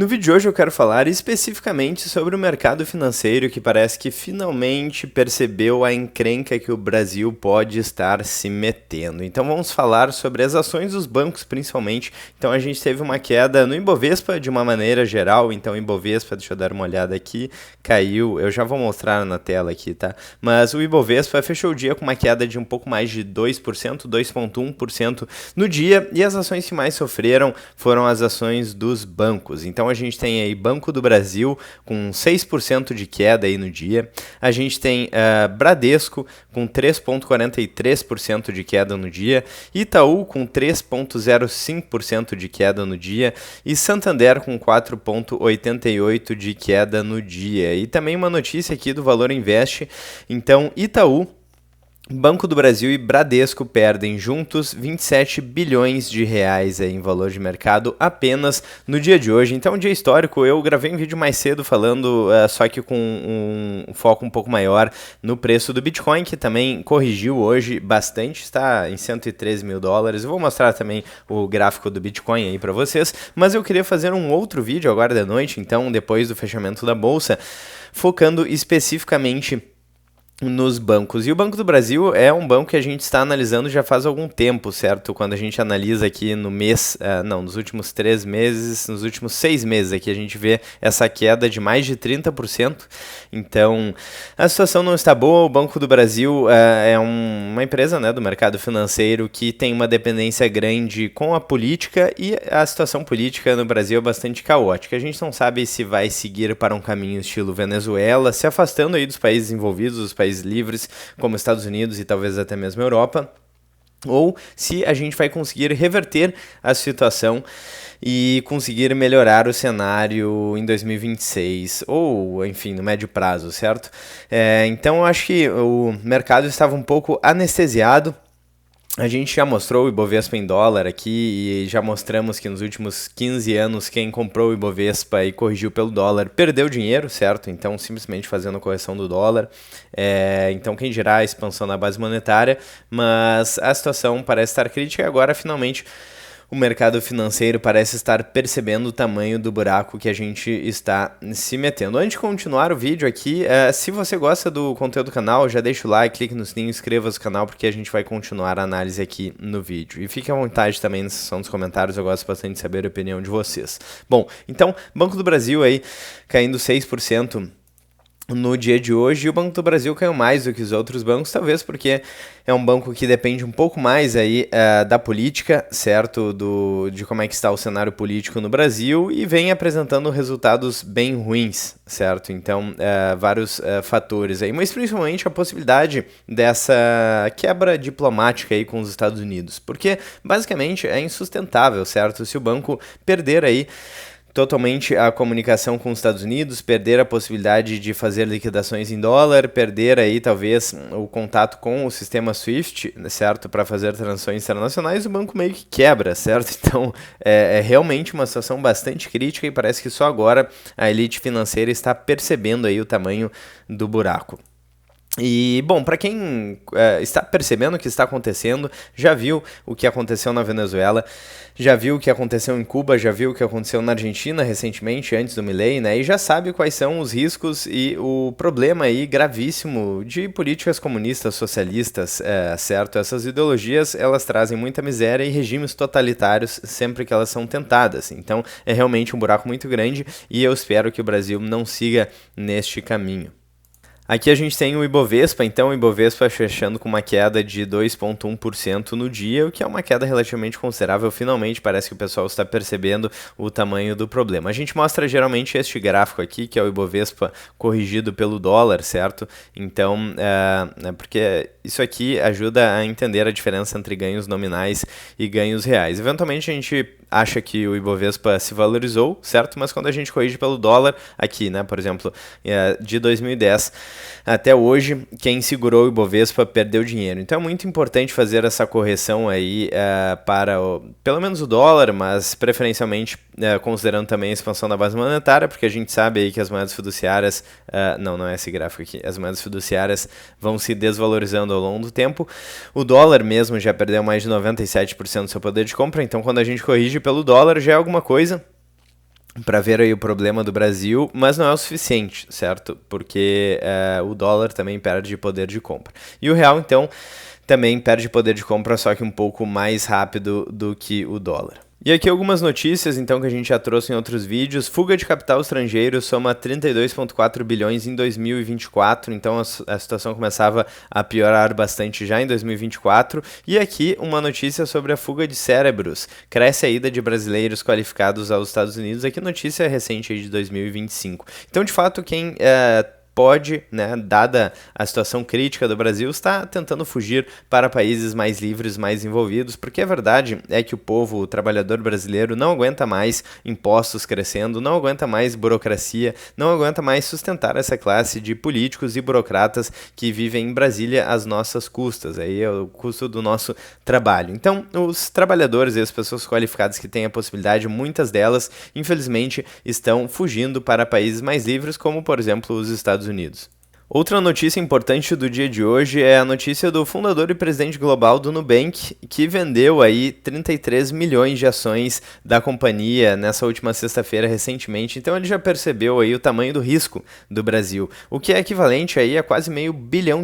No vídeo de hoje eu quero falar especificamente sobre o mercado financeiro que parece que finalmente percebeu a encrenca que o Brasil pode estar se metendo. Então vamos falar sobre as ações dos bancos principalmente. Então a gente teve uma queda no Ibovespa de uma maneira geral. Então o Ibovespa, deixa eu dar uma olhada aqui, caiu, eu já vou mostrar na tela aqui, tá? Mas o Ibovespa fechou o dia com uma queda de um pouco mais de 2%, 2,1% no dia, e as ações que mais sofreram foram as ações dos bancos. Então a gente tem aí Banco do Brasil com 6% de queda aí no dia. A gente tem Bradesco com 3,43% de queda no dia. Itaú com 3,05% de queda no dia. E Santander com 4,88% de queda no dia. E também uma notícia aqui do Valor Invest. Então Itaú, Banco do Brasil e Bradesco perdem juntos 27 bilhões de reais aí em valor de mercado apenas no dia de hoje. Então, um dia histórico. Eu gravei um vídeo mais cedo falando, só que com um foco um pouco maior no preço do Bitcoin, que também corrigiu hoje bastante, está em 113 mil dólares. Eu vou mostrar também o gráfico do Bitcoin aí para vocês, mas eu queria fazer um outro vídeo agora da noite, então, depois do fechamento da Bolsa, focando especificamente nos bancos. E o Banco do Brasil é um banco que a gente está analisando já faz algum tempo, certo? Quando a gente analisa aqui no mês, nos últimos 3 meses, nos últimos 6 meses aqui a gente vê essa queda de mais de 30%. Então, a situação não está boa. O Banco do Brasil é uma empresa, né, do mercado financeiro que tem uma dependência grande com a política, e a situação política no Brasil é bastante caótica. A gente não sabe se vai seguir para um caminho estilo Venezuela, se afastando aí dos países envolvidos, dos países livres, como Estados Unidos e talvez até mesmo Europa, ou se a gente vai conseguir reverter a situação e conseguir melhorar o cenário em 2026, ou, enfim, no médio prazo, certo? Então, eu acho que o mercado estava um pouco anestesiado. A gente já mostrou o Ibovespa em dólar aqui e já mostramos que nos últimos 15 anos quem comprou o Ibovespa e corrigiu pelo dólar perdeu dinheiro, certo? Então, simplesmente fazendo a correção do dólar. Então, quem dirá a expansão da base monetária, mas a situação parece estar crítica e agora, finalmente, o mercado financeiro parece estar percebendo o tamanho do buraco que a gente está se metendo. Antes de continuar o vídeo aqui, se você gosta do conteúdo do canal, já deixa o like, clique no sininho, inscreva-se no canal, porque a gente vai continuar a análise aqui no vídeo. E fique à vontade também na seção dos comentários, eu gosto bastante de saber a opinião de vocês. Bom, então, Banco do Brasil aí caindo 6% no dia de hoje, e o Banco do Brasil caiu mais do que os outros bancos, talvez porque é um banco que depende um pouco mais aí da política, certo? De como é que está o cenário político no Brasil, e vem apresentando resultados bem ruins, certo? Então, vários fatores aí, mas principalmente a possibilidade dessa quebra diplomática aí com os Estados Unidos, porque basicamente é insustentável, certo? Se o banco perder aí totalmente a comunicação com os Estados Unidos, perder a possibilidade de fazer liquidações em dólar, perder aí talvez o contato com o sistema SWIFT, certo, para fazer transações internacionais, o banco meio que quebra, certo? Então é realmente uma situação bastante crítica e parece que só agora a elite financeira está percebendo aí o tamanho do buraco. E, bom, para quem está percebendo o que está acontecendo, já viu o que aconteceu na Venezuela, já viu o que aconteceu em Cuba, já viu o que aconteceu na Argentina recentemente, antes do Milei, né? E já sabe quais são os riscos e o problema aí gravíssimo de políticas comunistas, socialistas, certo? Essas ideologias, elas trazem muita miséria e regimes totalitários sempre que elas são tentadas. Então, é realmente um buraco muito grande e eu espero que o Brasil não siga neste caminho. Aqui a gente tem o Ibovespa, então o Ibovespa fechando com uma queda de 2,1% no dia, o que é uma queda relativamente considerável. Finalmente parece que o pessoal está percebendo o tamanho do problema. A gente mostra geralmente este gráfico aqui, que é o Ibovespa corrigido pelo dólar, certo? Então, porque isso aqui ajuda a entender a diferença entre ganhos nominais e ganhos reais. Eventualmente a gente acha que o Ibovespa se valorizou, certo? Mas quando a gente corrige pelo dólar, aqui, né, por exemplo, de 2010 até hoje, quem segurou o Ibovespa perdeu dinheiro. Então é muito importante fazer essa correção aí para pelo menos o dólar, mas preferencialmente considerando também a expansão da base monetária, porque a gente sabe aí que as moedas fiduciárias, não é esse gráfico aqui, as moedas fiduciárias vão se desvalorizando ao longo do tempo. O dólar mesmo já perdeu mais de 97% do seu poder de compra, então quando a gente corrige pelo dólar já é alguma coisa. para ver aí o problema do Brasil, mas não é o suficiente, certo? Porque o dólar também perde poder de compra. E o real, então, também perde poder de compra, só que um pouco mais rápido do que o dólar. E aqui algumas notícias, então, que a gente já trouxe em outros vídeos. Fuga de capital estrangeiro soma 32,4 bilhões em 2024, então a situação começava a piorar bastante já em 2024. E aqui uma notícia sobre a fuga de cérebros. Cresce a ida de brasileiros qualificados aos Estados Unidos. Aqui notícia recente aí de 2025. Então, de fato, quem pode, né, dada a situação crítica do Brasil, está tentando fugir para países mais livres, mais envolvidos, porque a verdade é que o povo, o trabalhador brasileiro, não aguenta mais impostos crescendo, não aguenta mais burocracia, não aguenta mais sustentar essa classe de políticos e burocratas que vivem em Brasília às nossas custas, aí é o custo do nosso trabalho. Então, os trabalhadores e as pessoas qualificadas que têm a possibilidade, muitas delas, infelizmente, estão fugindo para países mais livres, como, por exemplo, os Estados Unidos. Outra notícia importante do dia de hoje é a notícia do fundador e presidente global do Nubank, que vendeu aí 33 milhões de ações da companhia nessa última sexta-feira recentemente. Então ele já percebeu aí o tamanho do risco do Brasil, o que é equivalente aí a quase $500 milhão.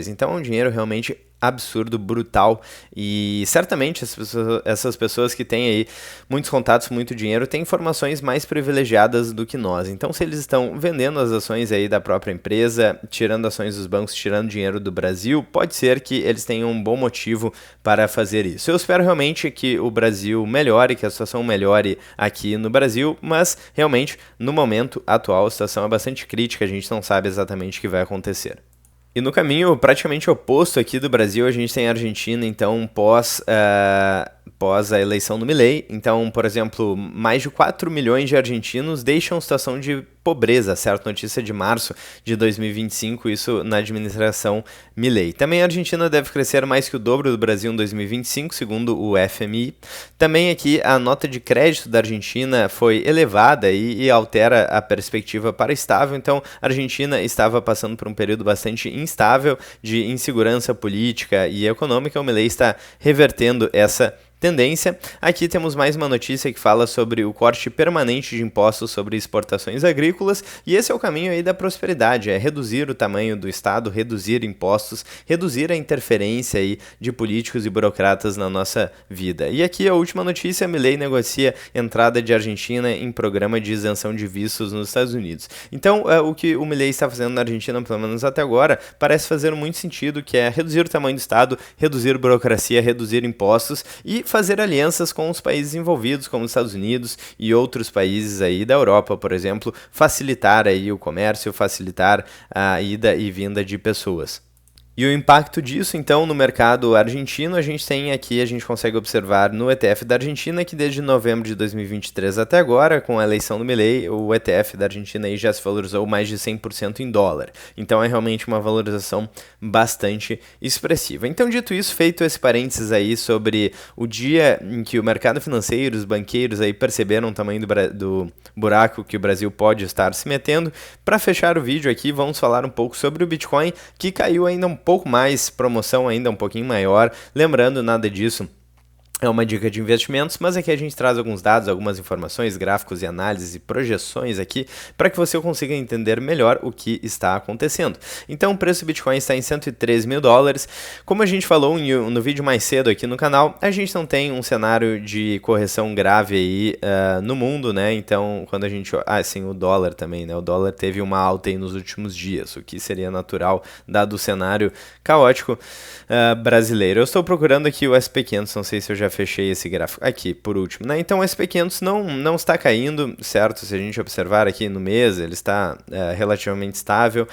Então é um dinheiro realmente absurdo, brutal, e certamente essas pessoas que têm aí muitos contatos, muito dinheiro, têm informações mais privilegiadas do que nós. Então, se eles estão vendendo as ações aí da própria empresa, tirando ações dos bancos, tirando dinheiro do Brasil, pode ser que eles tenham um bom motivo para fazer isso. Eu espero realmente que o Brasil melhore, que a situação melhore aqui no Brasil, mas realmente, no momento atual, a situação é bastante crítica, a gente não sabe exatamente o que vai acontecer. E no caminho praticamente oposto aqui do Brasil, a gente tem a Argentina, então, pós a eleição do Milei. Então, por exemplo, mais de 4 milhões de argentinos deixam situação de pobreza, certo? Notícia de março de 2025, isso na administração Milei. Também a Argentina deve crescer mais que o dobro do Brasil em 2025, segundo o FMI. Também aqui a nota de crédito da Argentina foi elevada e altera a perspectiva para estável. Então, a Argentina estava passando por um período bastante instável de insegurança política e econômica. O Milei está revertendo essa tendência. Aqui temos mais uma notícia que fala sobre o corte permanente de impostos sobre exportações agrícolas, e esse é o caminho aí da prosperidade, é reduzir o tamanho do Estado, reduzir impostos, reduzir a interferência aí de políticos e burocratas na nossa vida. E aqui a última notícia, Milei negocia entrada de Argentina em programa de isenção de vistos nos Estados Unidos. Então, o que o Milei está fazendo na Argentina, pelo menos até agora, parece fazer muito sentido, que é reduzir o tamanho do Estado, reduzir burocracia, reduzir impostos e fazer alianças com os países envolvidos, como os Estados Unidos e outros países aí da Europa, por exemplo, facilitar aí o comércio, facilitar a ida e vinda de pessoas. E o impacto disso, então, no mercado argentino, a gente consegue observar no ETF da Argentina, que desde novembro de 2023 até agora, com a eleição do Milei, o ETF da Argentina aí já se valorizou mais de 100% em dólar. Então é realmente uma valorização bastante expressiva. Então, dito isso, feito esse parênteses aí sobre o dia em que o mercado financeiro, os banqueiros aí perceberam o tamanho do buraco que o Brasil pode estar se metendo, para fechar o vídeo aqui, vamos falar um pouco sobre o Bitcoin, que caiu ainda um pouco mais, promoção ainda um pouquinho maior. Lembrando, nada disso é uma dica de investimentos, mas aqui a gente traz alguns dados, algumas informações, gráficos e análises e projeções aqui para que você consiga entender melhor o que está acontecendo. Então o preço do Bitcoin está em $103 mil. Como a gente falou no vídeo mais cedo aqui no canal, a gente não tem um cenário de correção grave aí no mundo, né? Então quando a gente... sim, o dólar também, né? O dólar teve uma alta aí nos últimos dias, o que seria natural dado o cenário caótico brasileiro. Eu estou procurando aqui o SP500, não sei se eu já fechei esse gráfico aqui por último, né? Então o SP500 não está caindo, certo? Se a gente observar aqui no mês, ele está relativamente estável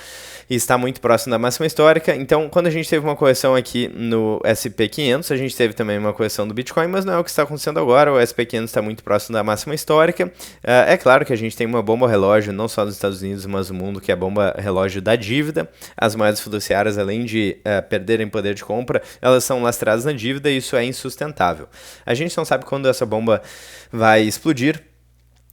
e está muito próximo da máxima histórica. Então, quando a gente teve uma correção aqui no SP500, a gente teve também uma correção do Bitcoin, mas não é o que está acontecendo agora. O SP500 está muito próximo da máxima histórica. É claro que a gente tem uma bomba relógio, não só nos Estados Unidos, mas no mundo, que é a bomba relógio da dívida. As moedas fiduciárias, além de perderem poder de compra, elas são lastreadas na dívida e isso é insustentável. A gente não sabe quando essa bomba vai explodir,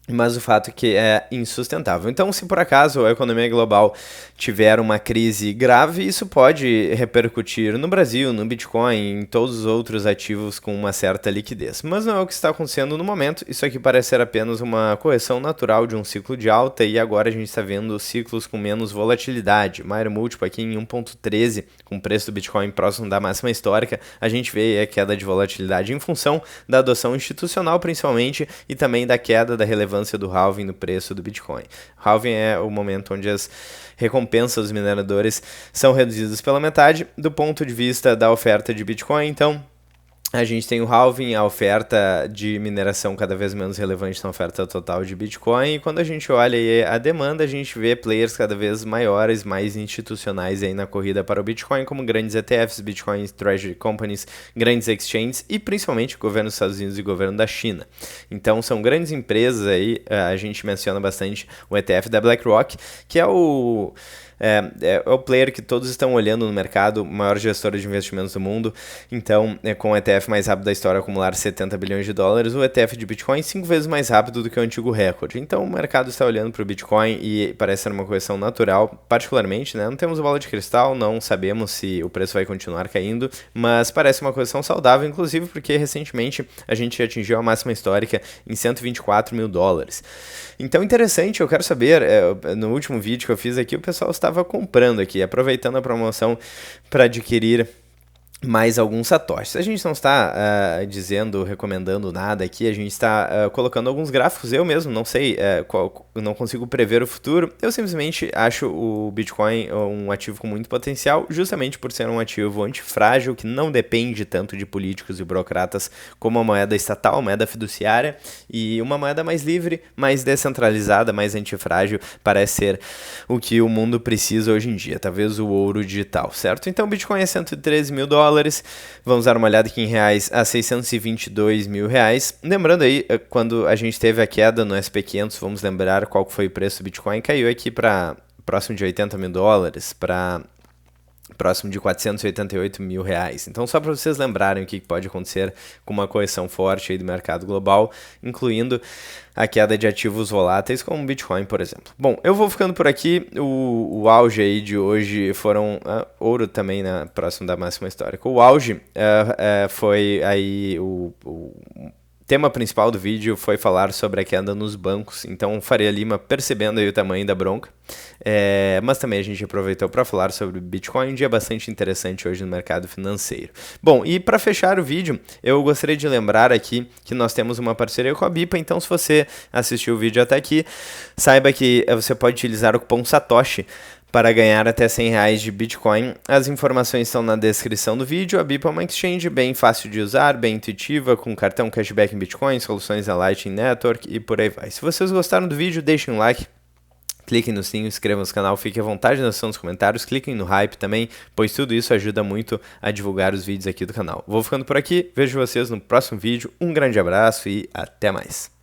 mas o fato é que é insustentável. Então, se por acaso a economia global tiver uma crise grave, isso pode repercutir no Brasil, no Bitcoin, em todos os outros ativos com uma certa liquidez. Mas não é o que está acontecendo no momento, isso aqui parece ser apenas uma correção natural de um ciclo de alta e agora a gente está vendo ciclos com menos volatilidade. Maior múltiplo aqui em 1,13, com o preço do Bitcoin próximo da máxima histórica, a gente vê a queda de volatilidade em função da adoção institucional principalmente e também da queda da relevância do halving no preço do Bitcoin. Halving é o momento onde as recompensas dos mineradores são reduzidas pela metade do ponto de vista da oferta de Bitcoin. Então, a gente tem o halving, a oferta de mineração cada vez menos relevante na oferta total de Bitcoin. E quando a gente olha aí a demanda, a gente vê players cada vez maiores, mais institucionais aí na corrida para o Bitcoin, como grandes ETFs, Bitcoin Treasury Companies, grandes exchanges e principalmente o governo dos Estados Unidos e o governo da China. Então são grandes empresas aí, a gente menciona bastante o ETF da BlackRock, que é o player que todos estão olhando no mercado, maior gestora de investimentos do mundo. Então, com o ETF mais rápido da história acumular 70 bilhões de dólares, o ETF de Bitcoin 5 vezes mais rápido do que o antigo recorde. Então, o mercado está olhando para o Bitcoin e parece ser uma correção natural, particularmente, né? Não temos bola de cristal, não sabemos se o preço vai continuar caindo, mas parece uma correção saudável, inclusive porque recentemente a gente atingiu a máxima histórica em 124 mil dólares. Então, interessante, eu quero saber, no último vídeo que eu fiz aqui, o pessoal estava comprando aqui, aproveitando a promoção para adquirir mais alguns satoshis. A gente não está recomendando nada aqui, a gente está colocando alguns gráficos, eu mesmo não sei, não consigo prever o futuro, eu simplesmente acho o Bitcoin um ativo com muito potencial, justamente por ser um ativo antifrágil, que não depende tanto de políticos e burocratas como a moeda estatal, a moeda fiduciária, e uma moeda mais livre, mais descentralizada, mais antifrágil, parece ser o que o mundo precisa hoje em dia, talvez o ouro digital, certo? Então o Bitcoin é 113 mil dólares, vamos dar uma olhada aqui em reais a 622 mil reais. Lembrando aí, quando a gente teve a queda no SP500, vamos lembrar qual foi o preço do Bitcoin, caiu aqui para próximo de 80 mil dólares, para próximo de 488 mil reais. Então, só para vocês lembrarem o que pode acontecer com uma correção forte aí do mercado global, incluindo a queda de ativos voláteis como o Bitcoin, por exemplo. Bom, eu vou ficando por aqui. O auge aí de hoje foram ouro também, né, próximo da máxima histórica. O auge foi aí o tema principal do vídeo foi falar sobre a queda nos bancos, então Faria Lima percebendo aí o tamanho da bronca, mas também a gente aproveitou para falar sobre Bitcoin, um dia bastante interessante hoje no mercado financeiro. Bom, e para fechar o vídeo, eu gostaria de lembrar aqui que nós temos uma parceria com a BIPA, então se você assistiu o vídeo até aqui, saiba que você pode utilizar o cupom SATOSHI para ganhar até R$100 de Bitcoin. As informações estão na descrição do vídeo. A BIPA é uma exchange bem fácil de usar, bem intuitiva, com cartão cashback em Bitcoin, soluções da Lightning Network e por aí vai. Se vocês gostaram do vídeo, deixem um like, cliquem no sininho, inscrevam-se no canal, fiquem à vontade na seção dos comentários, cliquem no hype também, pois tudo isso ajuda muito a divulgar os vídeos aqui do canal. Vou ficando por aqui, vejo vocês no próximo vídeo, um grande abraço e até mais.